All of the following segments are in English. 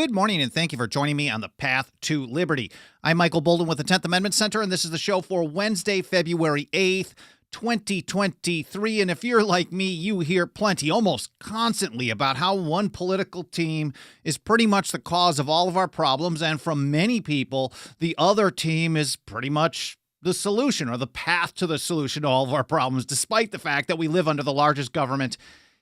Good morning, and thank you for joining me on the Path to Liberty. I'm Michael Boldin with the 10th Amendment Center, and this is the show for Wednesday, February 8th, 2023. And if you're like me, you hear plenty, almost constantly, about how one political team is pretty much the cause of all of our problems, and from many people, the other team is pretty much the solution or the path to the solution to all of our problems, despite the fact that we live under the largest government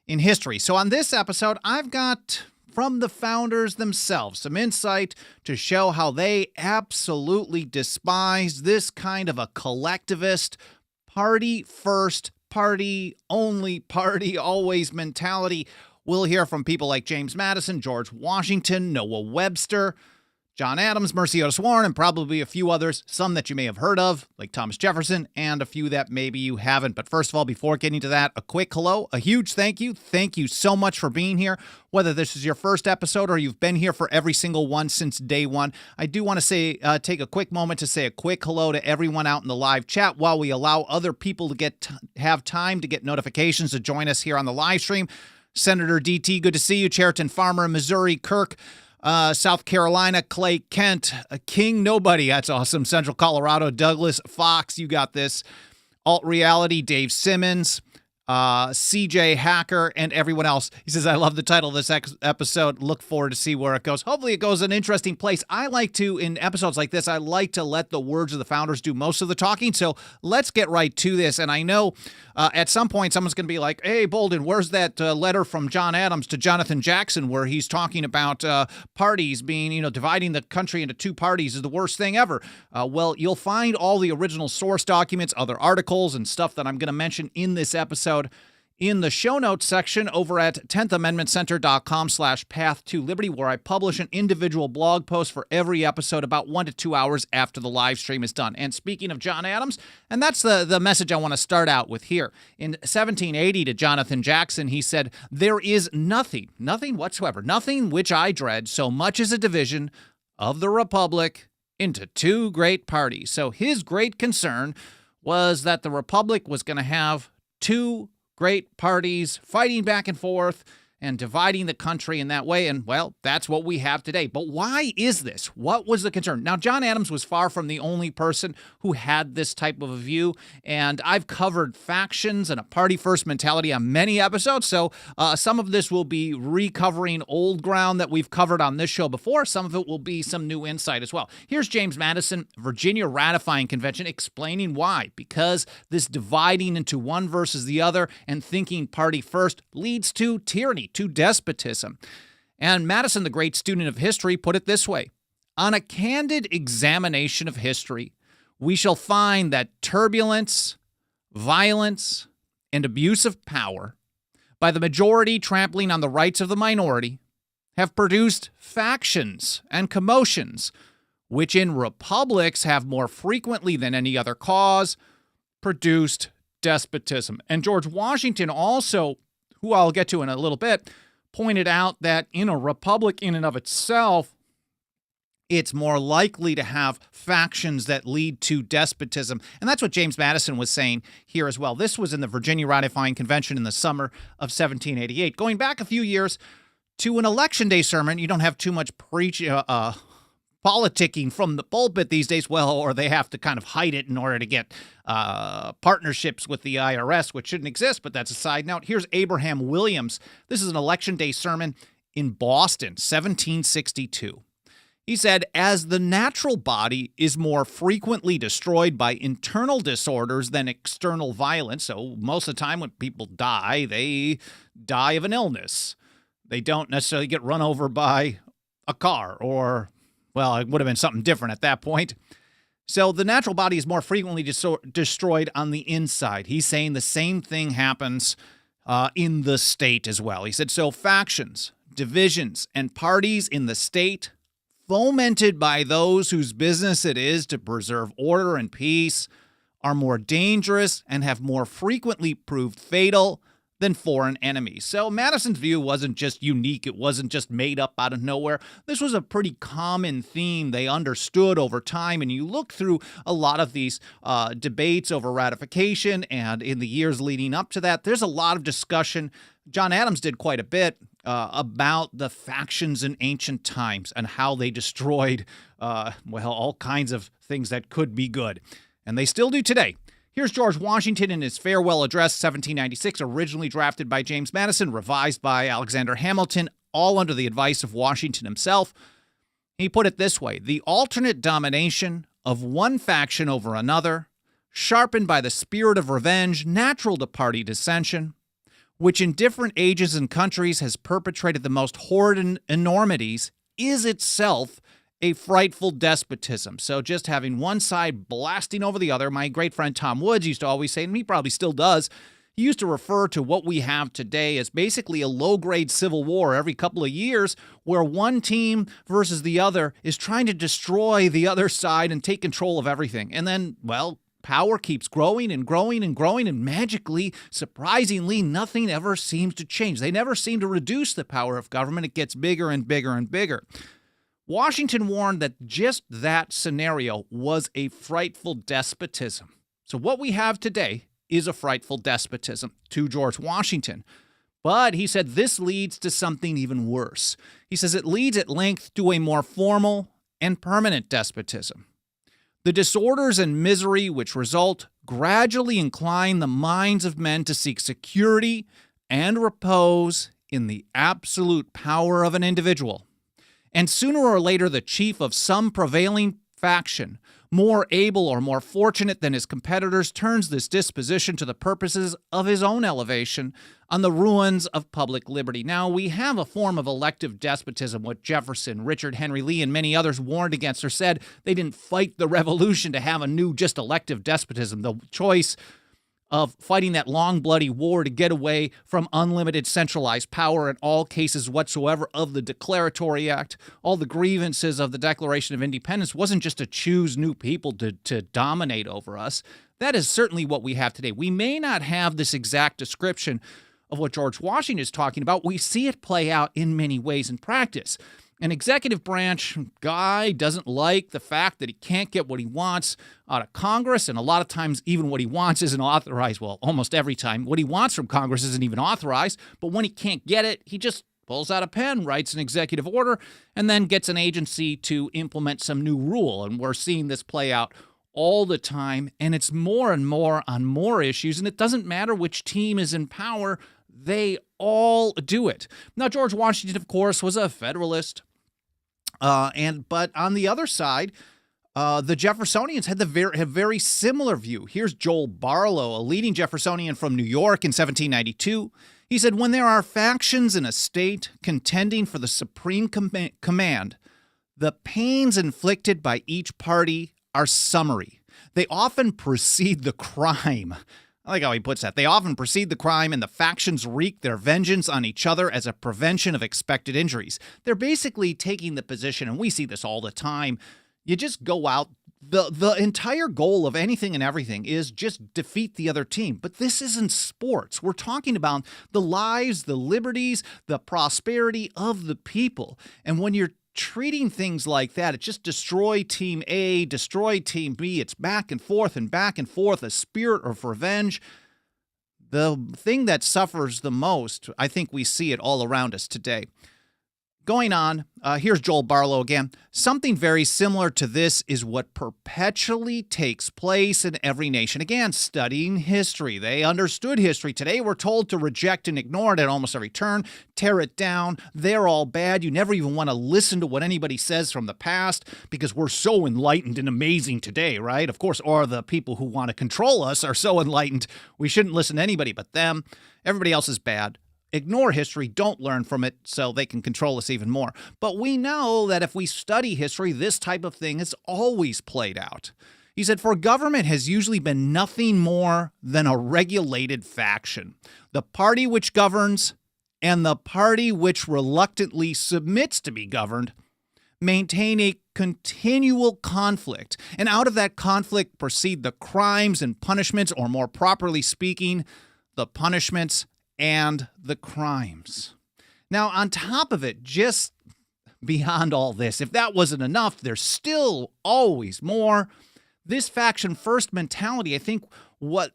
in history. So on this episode, I've got from the founders themselves some insight to show how they absolutely despise this kind of a collectivist, party first, party only, party always mentality. We'll hear from people like James Madison, George Washington, Noah Webster, John Adams, Mercy Otis Warren, and probably a few others, some that you may have heard of, like Thomas Jefferson, and a few that maybe you haven't. But first of all, before getting to that, a quick hello, a huge thank you. Thank you so much for being here. Whether this is your first episode or you've been here for every single one since day one, I do want to say, take a quick moment to say a quick hello to everyone out in the live chat while we allow other people to have time to get notifications to join us here on the live stream. Senator DT, good to see you. Cheriton Farmer, Missouri, Kirk, South Carolina, Clay Kent, King Nobody, that's awesome. Central Colorado, Douglas Fox, you got this. Alt Reality, Dave Simmons, CJ Hacker, and everyone else. He says, I love the title of this episode. Look forward to see where it goes. Hopefully it goes an interesting place. I like to, in episodes like this, I like to let the words of the founders do most of the talking. So let's get right to this. And I know at some point someone's going to be like, hey, Boldin, where's that letter from John Adams to Jonathan Jackson where he's talking about parties being, dividing the country into two parties is the worst thing ever. Well, you'll find all the original source documents, other articles, and stuff that I'm going to mention in this episode in the show notes section over at 10thamendmentcenter.com/path to liberty, where I publish an individual blog post for every episode about 1 to 2 hours after the live stream is done. And speaking of John Adams, and that's the message I want to start out with here. In 1780 to Jonathan Jackson, he said, there is nothing whatsoever, nothing which I dread so much as a division of the republic into two great parties. So his great concern was that the republic was going to have two great parties fighting back and forth and dividing the country in that way. And, well, that's what we have today. But why is this? What was the concern? Now, John Adams was far from the only person who had this type of a view, and I've covered factions and a party-first mentality on many episodes, so some of this will be recovering old ground that we've covered on this show before. Some of it will be some new insight as well. Here's James Madison, Virginia Ratifying Convention, explaining why. Because this dividing into one versus the other and thinking party first leads to tyranny, to despotism. And Madison, the great student of history, put it this way: on a candid examination of history, we shall find that turbulence, violence, and abuse of power by the majority trampling on the rights of the minority have produced factions and commotions, which in republics have more frequently than any other cause produced despotism. And George Washington also, who I'll get to in a little bit, pointed out that in a republic in and of itself, it's more likely to have factions that lead to despotism. And that's what James Madison was saying here as well. This was in the Virginia Ratifying Convention in the summer of 1788. Going back a few years to an Election Day sermon, you don't have too much politicking from the pulpit these days, or they have to kind of hide it in order to get partnerships with the IRS, which shouldn't exist, but that's a side note. Here's Abraham Williams. This is an Election Day sermon in Boston, 1762. He said, as the natural body is more frequently destroyed by internal disorders than external violence, so most of the time when people die, they die of an illness. They don't necessarily get run over by a car or, well, it would have been something different at that point. So the natural body is more frequently destroyed on the inside. He's saying the same thing happens in the state as well. He said, so factions, divisions, and parties in the state, fomented by those whose business it is to preserve order and peace, are more dangerous and have more frequently proved fatal than foreign enemies. So Madison's view wasn't just unique. It wasn't just made up out of nowhere. This was a pretty common theme they understood over time. And you look through a lot of these debates over ratification, and in the years leading up to that, there's a lot of discussion. John Adams did quite a bit about the factions in ancient times and how they destroyed, all kinds of things that could be good. And they still do today. Here's George Washington in his farewell address, 1796, originally drafted by James Madison, revised by Alexander Hamilton, all under the advice of Washington himself. He put it this way: the alternate domination of one faction over another, sharpened by the spirit of revenge natural to party dissension, which in different ages and countries has perpetrated the most horrid enormities, is itself a frightful despotism. So just having one side blasting over the other, my great friend Tom Woods used to always say, and he probably still does, he used to refer to what we have today as basically a low-grade civil war every couple of years where one team versus the other is trying to destroy the other side and take control of everything. And then, power keeps growing and growing and growing, and magically, surprisingly, nothing ever seems to change. They never seem to reduce the power of government. It gets bigger and bigger and bigger. Washington warned that just that scenario was a frightful despotism. So what we have today is a frightful despotism to George Washington. But he said this leads to something even worse. He says it leads at length to a more formal and permanent despotism. The disorders and misery which result gradually incline the minds of men to seek security and repose in the absolute power of an individual. And sooner or later, the chief of some prevailing faction, more able or more fortunate than his competitors, turns this disposition to the purposes of his own elevation on the ruins of public liberty. Now, we have a form of elective despotism, what Jefferson, Richard Henry Lee, and many others warned against or said they didn't fight the revolution to have a new just elective despotism. The choice of fighting that long, bloody war to get away from unlimited centralized power in all cases whatsoever of the Declaratory Act, all the grievances of the Declaration of Independence, wasn't just to choose new people to dominate over us. That is certainly what we have today. We may not have this exact description of what George Washington is talking about. We see it play out in many ways in practice. An executive branch guy doesn't like the fact that he can't get what he wants out of Congress, and a lot of times even what he wants isn't authorized. Well, almost every time. What he wants from Congress isn't even authorized, but when he can't get it, he just pulls out a pen, writes an executive order, and then gets an agency to implement some new rule. And we're seeing this play out all the time, and it's more and more on more issues, and it doesn't matter which team is in power, they all do it. Now, George Washington, of course, was a Federalist. But on the other side, the Jeffersonians had have very similar view. Here's Joel Barlow, a leading Jeffersonian from New York in 1792. He said, when there are factions in a state contending for the supreme command, the pains inflicted by each party are summary. They often precede the crime. I like how he puts that. They often precede the crime, and the factions wreak their vengeance on each other as a prevention of expected injuries. They're basically taking the position, and we see this all the time, you just go out. The entire goal of anything and everything is just defeat the other team. But this isn't sports. We're talking about the lives, the liberties, the prosperity of the people. And when you're treating things like that, it just destroy team A, destroy team B. It's back and forth, a spirit of revenge. The thing that suffers the most, I think we see it all around us today. Going on, here's Joel Barlow again. Something very similar to this is what perpetually takes place in every nation. Again, studying history. They understood history. Today we're told to reject and ignore it at almost every turn, tear it down. They're all bad. You never even want to listen to what anybody says from the past because we're so enlightened and amazing today, right? Of course, or the people who want to control us are so enlightened, we shouldn't listen to anybody but them. Everybody else is bad. Ignore history, don't learn from it so they can control us even more. But we know that if we study history, this type of thing has always played out. He said, for government has usually been nothing more than a regulated faction. The party which governs and the party which reluctantly submits to be governed maintain a continual conflict. And out of that conflict proceed the crimes and punishments, or more properly speaking, the punishments and the crimes. Now, on top of it, just beyond all this, if that wasn't enough, there's still always more. This faction first mentality, I think one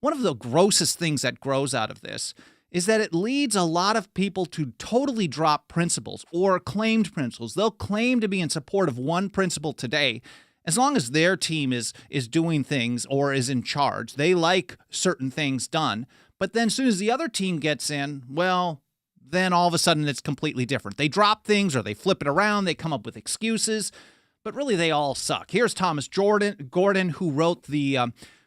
of the grossest things that grows out of this is that it leads a lot of people to totally drop principles or claimed principles. They'll claim to be in support of one principle today. As long as their team is doing things or is in charge, they like certain things done. But then as soon as the other team gets in, well, then all of a sudden it's completely different. They drop things or they flip it around. They come up with excuses, but really they all suck. Here's Thomas Gordon, who wrote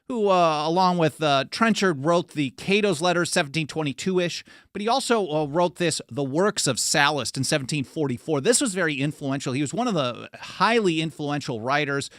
along with Trenchard, wrote the Cato's Letters, 1722-ish, but he also wrote The Works of Sallust in 1744. This was very influential. He was one of the highly influential writers,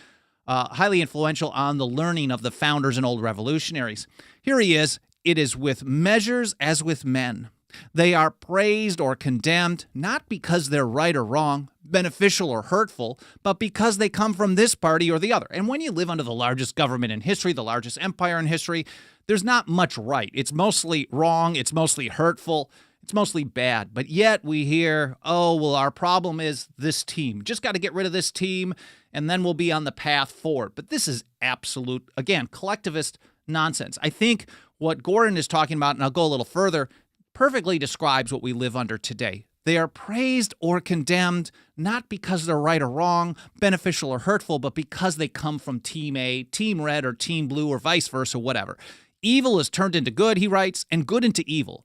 highly influential on the learning of the founders and old revolutionaries. Here he is. It is with measures as with men. They are praised or condemned, not because they're right or wrong, beneficial or hurtful, but because they come from this party or the other. And when you live under the largest government in history, the largest empire in history, there's not much right. It's mostly wrong, it's mostly hurtful, it's mostly bad. But yet we hear, oh, well, our problem is this team. Just got to get rid of this team, and then we'll be on the path forward. But this is absolute, again, collectivist nonsense. I think what Gordon is talking about, and I'll go a little further, perfectly describes what we live under today. They are praised or condemned not because they're right or wrong, beneficial or hurtful, but because they come from Team A, Team Red, or Team Blue, or vice versa, whatever. Evil is turned into good, he writes, and good into evil.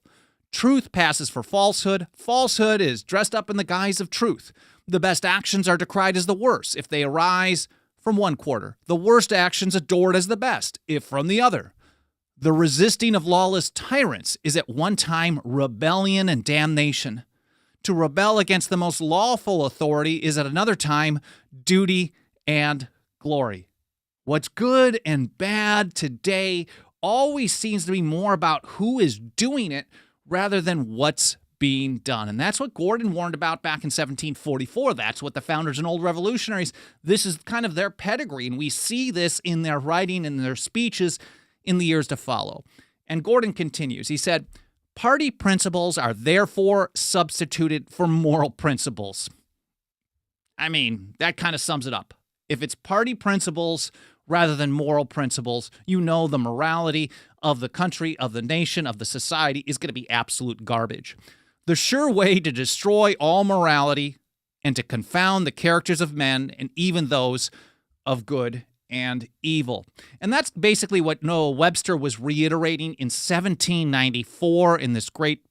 Truth passes for falsehood. Falsehood is dressed up in the guise of truth. The best actions are decried as the worst if they arise from one quarter. The worst actions adored as the best if from the other. The resisting of lawless tyrants is at one time rebellion and damnation. To rebel against the most lawful authority is at another time duty and glory. What's good and bad today always seems to be more about who is doing it rather than what's being done. And that's what Gordon warned about back in 1744. That's what the founders and old revolutionaries, this is kind of their pedigree. And we see this in their writing and their speeches in the years to follow. And Gordon continues. He said, party principles are therefore substituted for moral principles. I mean, that kind of sums it up. If it's party principles rather than moral principles, you know the morality of the country, of the nation, of the society is going to be absolute garbage. The sure way to destroy all morality and to confound the characters of men and even those of good and evil. And that's basically what Noah Webster was reiterating in 1794 in this great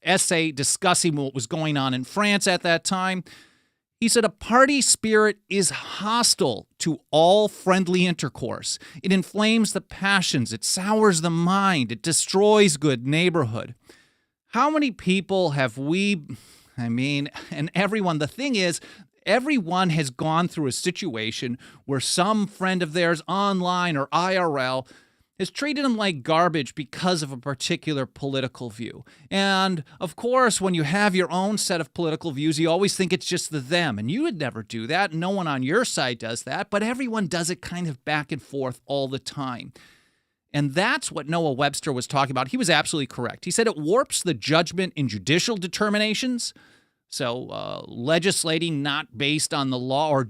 essay discussing what was going on in France at that time. He said, a party spirit is hostile to all friendly intercourse. It inflames the passions. It sours the mind. It destroys good neighborhood. How many people have we, and everyone, the thing is, everyone has gone through a situation where some friend of theirs online or IRL has treated them like garbage because of a particular political view. And of course, when you have your own set of political views, you always think it's just the them. And you would never do that. No one on your side does that. But everyone does it kind of back and forth all the time. And that's what Noah Webster was talking about. He was absolutely correct. He said it warps the judgment in judicial determinations. So legislating not based on the law, or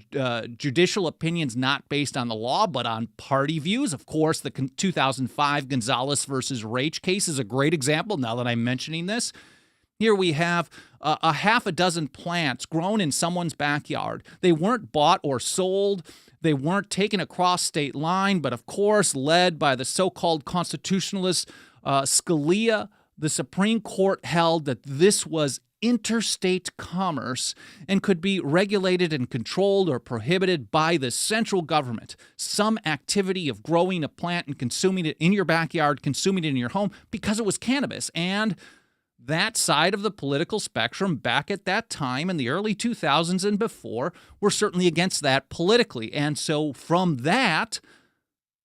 judicial opinions not based on the law, but on party views. Of course, the 2005 Gonzalez versus Raich case is a great example now that I'm mentioning this. Here we have a half a dozen plants grown in someone's backyard. They weren't bought or sold. They weren't taken across state line, but of course, led by the so-called constitutionalist Scalia, the Supreme Court held that this was interstate commerce and could be regulated and controlled or prohibited by the central government. Some activity of growing a plant and consuming it in your backyard, consuming it in your home, because it was cannabis. And that side of the political spectrum back at that time in the early 2000s and before were certainly against that politically. And so from that,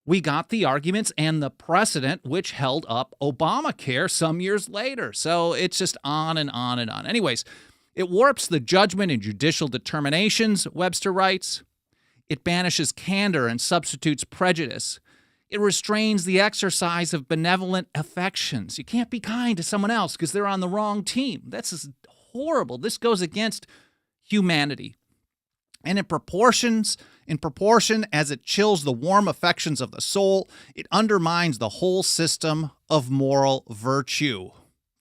we got the arguments and the precedent which held up Obamacare some years later. So it's just on and on and on. Anyways, it warps the judgment in judicial determinations, Webster writes. It banishes candor and substitutes prejudice. It restrains the exercise of benevolent affections. You can't be kind to someone else because they're on the wrong team. That's just horrible. This goes against humanity. And in proportion as it chills the warm affections of the soul, it undermines the whole system of moral virtue.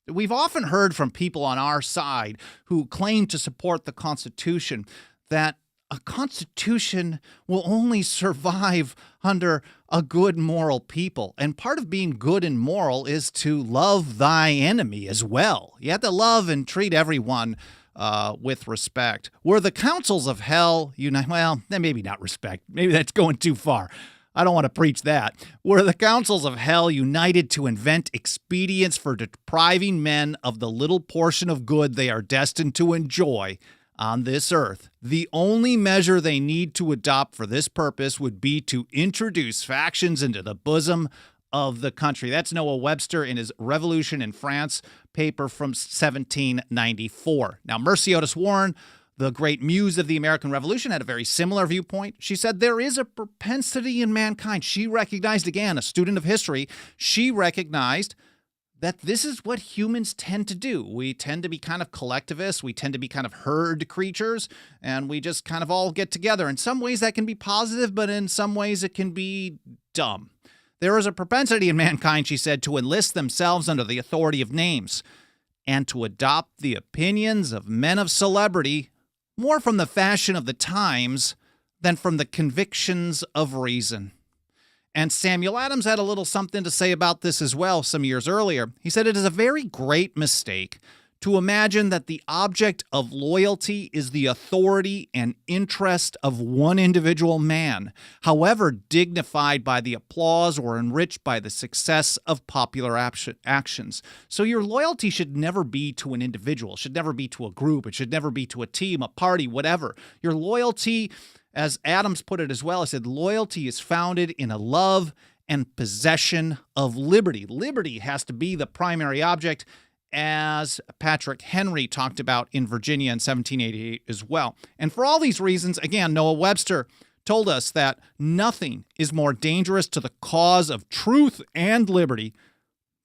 We've often heard from people on our side who claim to support the Constitution that a Constitution will only survive under a good moral people. And part of being good and moral is to love thy enemy as well. You have to love and treat everyone with respect. Were the councils of hell unite? Well, then maybe not respect. Maybe that's going too far. I don't want to preach that. Were the councils of hell united to invent expedients for depriving men of the little portion of good they are destined to enjoy on this earth, the only measure they need to adopt for this purpose would be to introduce factions into the bosom of the country. That's Noah Webster in his Revolution in France paper from 1794. Now, Mercy Otis Warren, the great muse of the American Revolution, had a very similar viewpoint. She said there is a propensity in mankind. She recognized, again, a student of history, she recognized that this is what humans tend to do. We tend to be kind of collectivists. We tend to be kind of herd creatures, and we just kind of all get together. In some ways that can be positive, but in some ways it can be dumb. There is a propensity in mankind, she said, to enlist themselves under the authority of names and to adopt the opinions of men of celebrity more from the fashion of the times than from the convictions of reason. And Samuel Adams had a little something to say about this as well some years earlier. He said, it is a very great mistake to imagine that the object of loyalty is the authority and interest of one individual man, however dignified by the applause or enriched by the success of popular actions. So your loyalty should never be to an individual, should never be to a group, it should never be to a team, a party, whatever. Your loyalty, as Adams put it as well, he said, loyalty is founded in a love and possession of liberty. Liberty has to be the primary object, as Patrick Henry talked about in Virginia in 1788 as well. And for all these reasons, again, Noah Webster told us that nothing is more dangerous to the cause of truth and liberty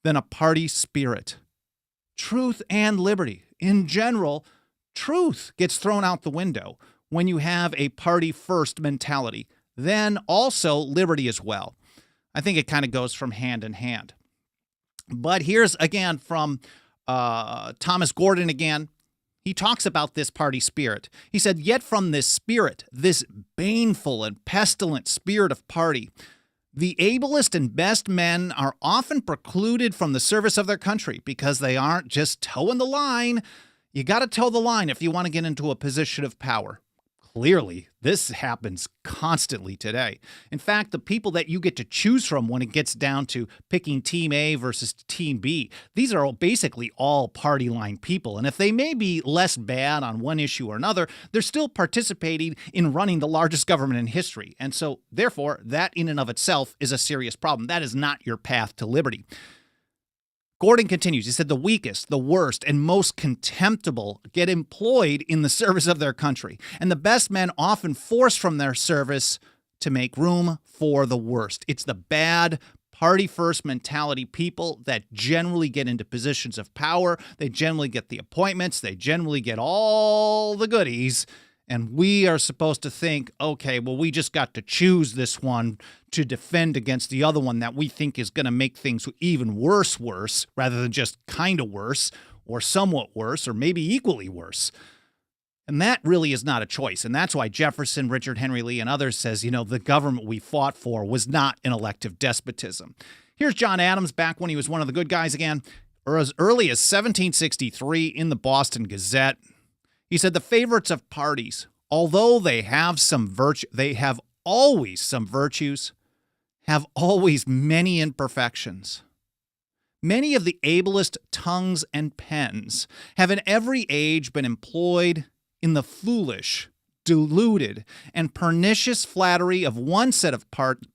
than a party spirit. Truth and liberty. In general, truth gets thrown out the window when you have a party-first mentality. Then also liberty as well. I think it kind of goes from hand in hand. But here's, again, from Thomas Gordon again. He talks about this party spirit. He said, yet from this spirit, this baneful and pestilent spirit of party, the ablest and best men are often precluded from the service of their country because they aren't just towing the line. You got to toe the line if you want to get into a position of power. Clearly, this happens constantly today. In fact, the people that you get to choose from when it gets down to picking Team A versus Team B, these are basically all party line people. And if they may be less bad on one issue or another, they're still participating in running the largest government in history. And so, therefore, that in and of itself is a serious problem. That is not your path to liberty. Gordon continues, he said, the weakest, the worst, and most contemptible get employed in the service of their country, and the best men often forced from their service to make room for the worst. It's the bad, party-first mentality people that generally get into positions of power. They generally get the appointments. They generally get all the goodies. And we are supposed to think, okay, well, we just got to choose this one to defend against the other one that we think is going to make things even worse, rather than just kind of worse or somewhat worse or maybe equally worse. And that really is not a choice. And that's why Jefferson, Richard Henry Lee, and others says, the government we fought for was not an elective despotism. Here's John Adams back when he was one of the good guys again, or as early as 1763 in the Boston Gazette. He said, the favorites of parties, although they have always some virtues, have always many imperfections. Many of the ablest tongues and pens have in every age been employed in the foolish, deluded, and pernicious flattery of one set of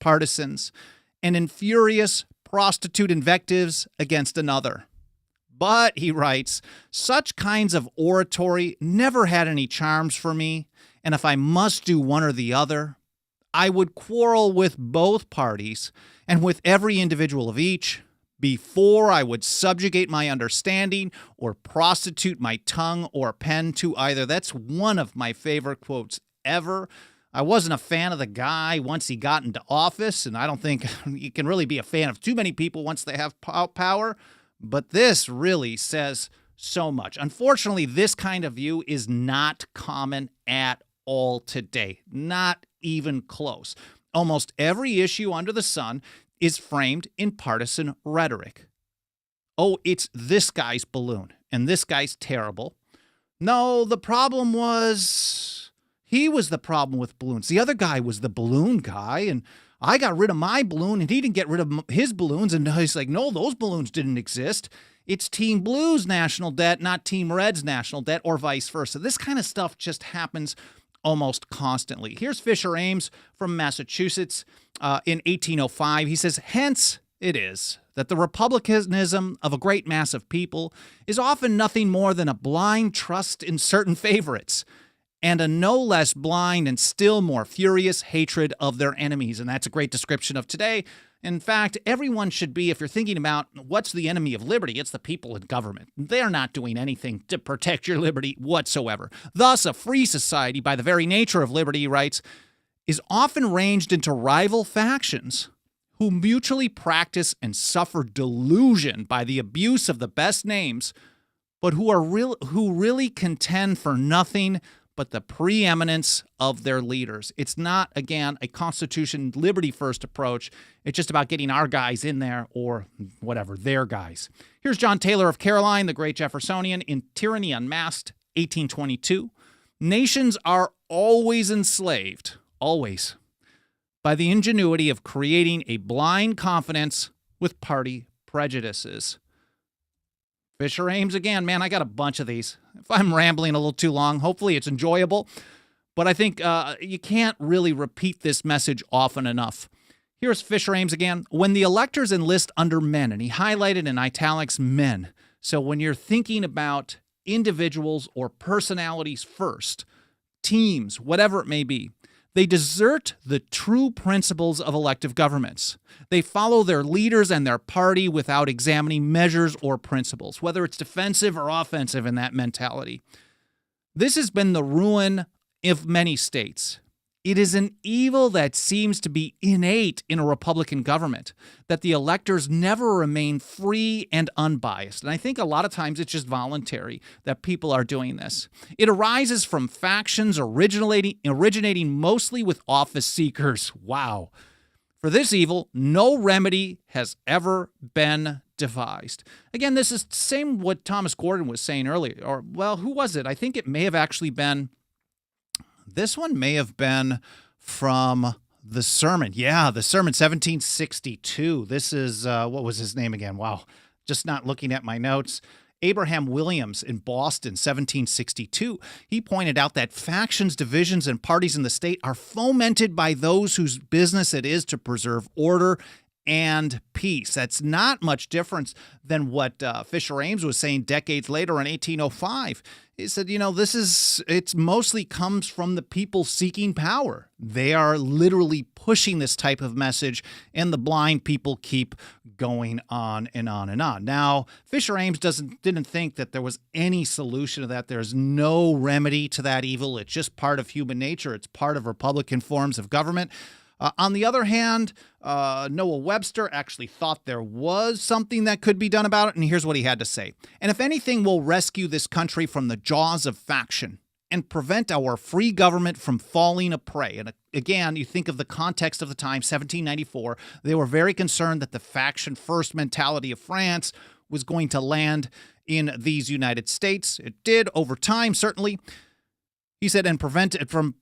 partisans and in furious prostitute invectives against another. But, he writes, such kinds of oratory never had any charms for me, and if I must do one or the other, I would quarrel with both parties and with every individual of each before I would subjugate my understanding or prostitute my tongue or pen to either. That's one of my favorite quotes ever. I wasn't a fan of the guy once he got into office, and I don't think you can really be a fan of too many people once they have power. But this really says so much. Unfortunately, this kind of view is not common at all today, not even close. Almost every issue under the sun is framed in partisan rhetoric. Oh, it's this guy's balloon, and this guy's terrible. No, the problem was he was the problem with balloons. The other guy was the balloon guy, and I got rid of my balloon, and he didn't get rid of his balloons. And he's like, no, those balloons didn't exist. It's Team Blue's national debt, not Team Red's national debt, or vice versa. This kind of stuff just happens almost constantly. Here's Fisher Ames from Massachusetts in 1805. He says, hence it is that the republicanism of a great mass of people is often nothing more than a blind trust in certain favorites, and a no less blind and still more furious hatred of their enemies. And that's a great description of today. In fact, everyone should be, if you're thinking about what's the enemy of liberty, it's the people in government. They're not doing anything to protect your liberty whatsoever. Thus, a free society, by the very nature of liberty, he writes, is often ranged into rival factions who mutually practice and suffer delusion by the abuse of the best names, but who really contend for nothing but the preeminence of their leaders. It's not, again, a Constitution liberty-first approach. It's just about getting our guys in there or whatever, their guys. Here's John Taylor of Caroline, the great Jeffersonian, in Tyranny Unmasked, 1822. Nations are always enslaved, always, by the ingenuity of creating a blind confidence with party prejudices. Fisher Ames again, man, I got a bunch of these. If I'm rambling a little too long, hopefully it's enjoyable. But I think you can't really repeat this message often enough. Here's Fisher Ames again. When the electors enlist under men, and he highlighted in italics men. So when you're thinking about individuals or personalities first, teams, whatever it may be, they desert the true principles of elective governments. They follow their leaders and their party without examining measures or principles, whether it's defensive or offensive in that mentality. This has been the ruin of many states. It is an evil that seems to be innate in a Republican government, that the electors never remain free and unbiased. And I think a lot of times it's just voluntary that people are doing this. It arises from factions originating mostly with office seekers. Wow. For this evil, no remedy has ever been devised. Again, this is the same what Thomas Gordon was saying earlier. Or, well, who was it? I think it may have actually been... This one may have been from the sermon. Yeah, the sermon, 1762. This is, what was his name again? Wow, just not looking at my notes. Abraham Williams in Boston, 1762. He pointed out that factions, divisions, and parties in the state are fomented by those whose business it is to preserve order and peace. That's not much difference than what Fisher Ames was saying decades later in 1805. He said, it mostly comes from the people seeking power. They are literally pushing this type of message, and the blind people keep going on and on and on. Now, Fisher Ames didn't think that there was any solution to that. There's no remedy to that evil. It's just part of human nature. It's part of Republican forms of government. On the other hand, Noah Webster actually thought there was something that could be done about it, and here's what he had to say. And if anything will rescue this country from the jaws of faction and prevent our free government from falling a prey. And again, you think of the context of the time, 1794, they were very concerned that the faction-first mentality of France was going to land in these United States. It did over time, certainly. He said, and prevent it from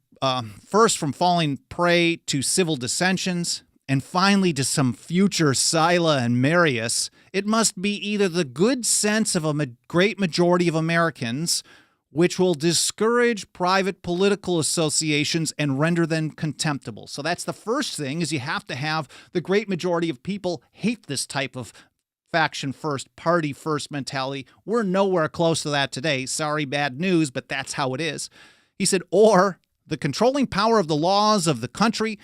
first from falling prey to civil dissensions, and finally to some future Scylla and Marius, it must be either the good sense of a great majority of Americans, which will discourage private political associations and render them contemptible. So that's the first thing, is you have to have the great majority of people hate this type of faction-first, party-first mentality. We're nowhere close to that today. Sorry, bad news, but that's how it is. He said, or the controlling power of the laws of the country,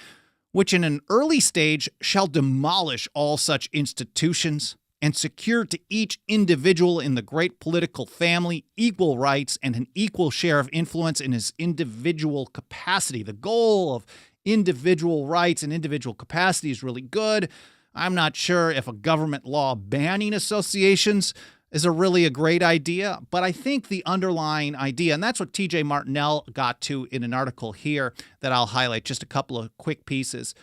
which in an early stage shall demolish all such institutions and secure to each individual in the great political family equal rights and an equal share of influence in his individual capacity. The goal of individual rights and individual capacity is really good. I'm not sure if a government law banning associations is really a great idea, but I think the underlying idea, and that's what TJ Martinell got to in an article here that I'll highlight, just a couple of quick pieces,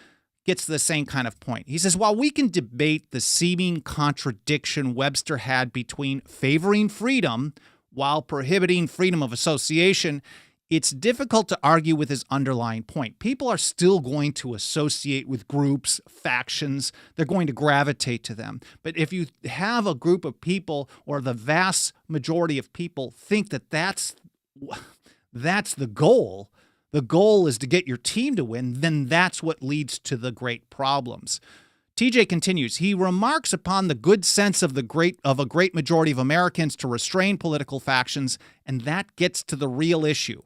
gets to the same kind of point. He says, while we can debate the seeming contradiction Webster had between favoring freedom while prohibiting freedom of association, it's difficult to argue with his underlying point. People are still going to associate with groups, factions. They're going to gravitate to them. But if you have a group of people, or the vast majority of people think that that's the goal is to get your team to win, then that's what leads to the great problems. TJ continues, he remarks upon the good sense of a great majority of Americans to restrain political factions, and that gets to the real issue.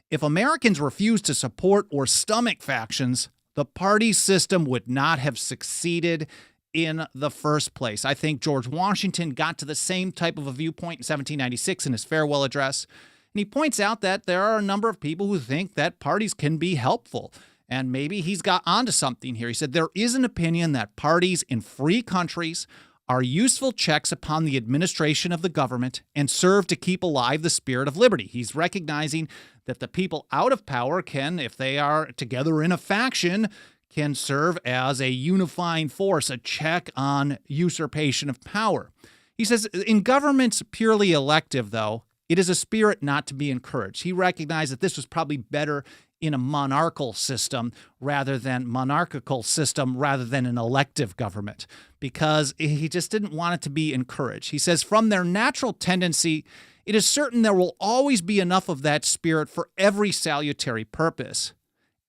If Americans refused to support or stomach factions, the party system would not have succeeded in the first place. I think George Washington got to the same type of a viewpoint in 1796 in his farewell address. And he points out that there are a number of people who think that parties can be helpful. And maybe he's got onto something here. He said, there is an opinion that parties in free countries are useful checks upon the administration of the government and serve to keep alive the spirit of liberty. He's recognizing that the people out of power can, if they are together in a faction, can serve as a unifying force, a check on usurpation of power. He says, in governments purely elective, though, it is a spirit not to be encouraged. He recognized that this was probably better in a monarchical system rather than an elective government, because he just didn't want it to be encouraged. He says, from their natural tendency, it is certain there will always be enough of that spirit for every salutary purpose.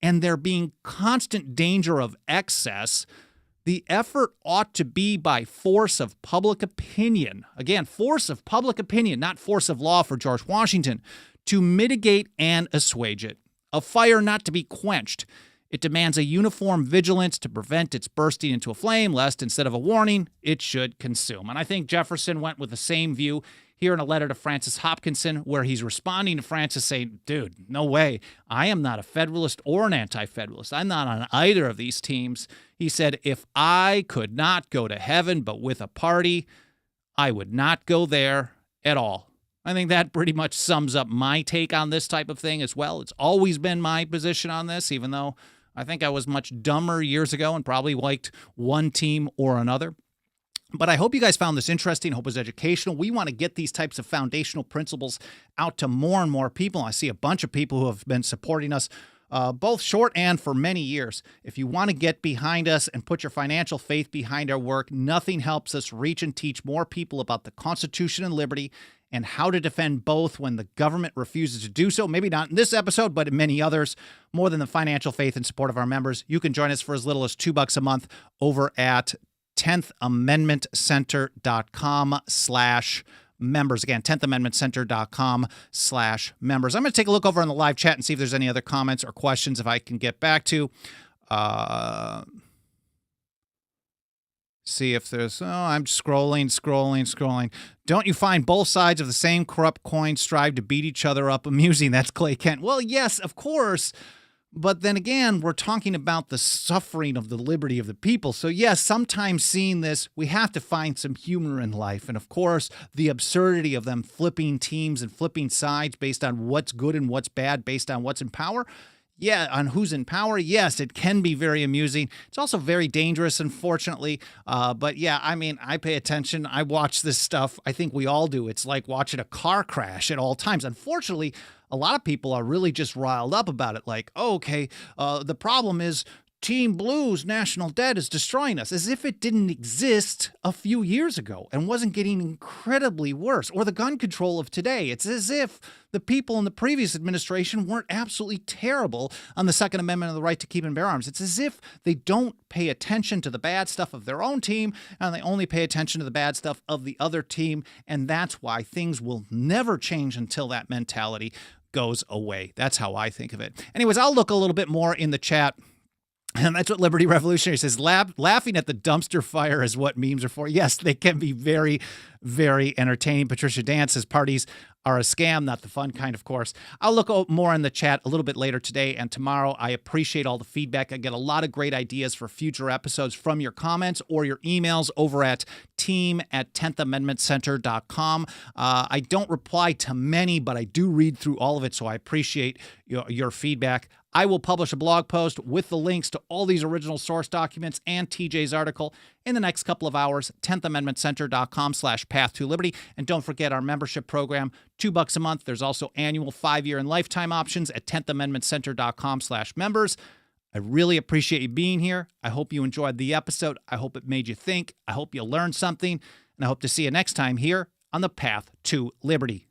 And there being constant danger of excess, the effort ought to be by force of public opinion. Again, force of public opinion, not force of law for George Washington, to mitigate and assuage it. A fire not to be quenched. It demands a uniform vigilance to prevent its bursting into a flame, lest instead of a warning, it should consume. And I think Jefferson went with the same view here in a letter to Francis Hopkinson, where he's responding to Francis saying, dude, no way. I am not a Federalist or an anti-Federalist. I'm not on either of these teams. He said, if I could not go to heaven but with a party, I would not go there at all. I think that pretty much sums up my take on this type of thing as well. It's always been my position on this, even though I think I was much dumber years ago and probably liked one team or another. But I hope you guys found this interesting. I hope it was educational. We want to get these types of foundational principles out to more and more people. I see a bunch of people who have been supporting us both short and for many years. If you want to get behind us and put your financial faith behind our work, nothing helps us reach and teach more people about the Constitution and liberty and how to defend both when the government refuses to do so. Maybe not in this episode, but in many others. More than the financial faith and support of our members, you can join us for as little as $2 a month over at 10thamendmentcenter.com/members. Again, 10thamendmentcenter.com/members. I'm going to take a look over on the live chat and see if there's any other comments or questions if I can get back to. See if there's, I'm scrolling. Don't you find both sides of the same corrupt coin strive to beat each other up amusing? That's Clay Kent. Well, yes, of course. But then again, we're talking about the suffering of the liberty of the people. So yes, sometimes seeing this, we have to find some humor in life. And of course, the absurdity of them flipping teams and flipping sides based on what's good and what's bad, based on what's in power. Yeah, on who's in power. Yes, it can be very amusing. It's also very dangerous, unfortunately. But yeah, I mean, I pay attention. I watch this stuff. I think we all do. It's like watching a car crash at all times. Unfortunately, a lot of people are really just riled up about it. Like, oh, okay, the problem is Team Blue's national debt is destroying us, as if it didn't exist a few years ago and wasn't getting incredibly worse. Or the gun control of today. It's as if the people in the previous administration weren't absolutely terrible on the Second Amendment and the right to keep and bear arms. It's as if they don't pay attention to the bad stuff of their own team and they only pay attention to the bad stuff of the other team. And that's why things will never change until that mentality goes away. That's how I think of it. Anyways, I'll look a little bit more in the chat. And that's what Liberty Revolutionary says. Laughing at the dumpster fire is what memes are for. Yes, they can be very, very entertaining. Patricia Dance says parties are a scam, not the fun kind, of course. I'll look more in the chat a little bit later today and tomorrow. I appreciate all the feedback. I get a lot of great ideas for future episodes from your comments or your emails over at team@10thamendmentcenter.com. I don't reply to many, but I do read through all of it, so I appreciate your feedback. I will publish a blog post with the links to all these original source documents and TJ's article in the next couple of hours, 10thamendmentcenter.com/path to liberty. And don't forget our membership program, $2 a month. There's also annual 5-year and lifetime options at 10thamendmentcenter.com/members. I really appreciate you being here. I hope you enjoyed the episode. I hope it made you think. I hope you learned something. And I hope to see you next time here on the Path to Liberty.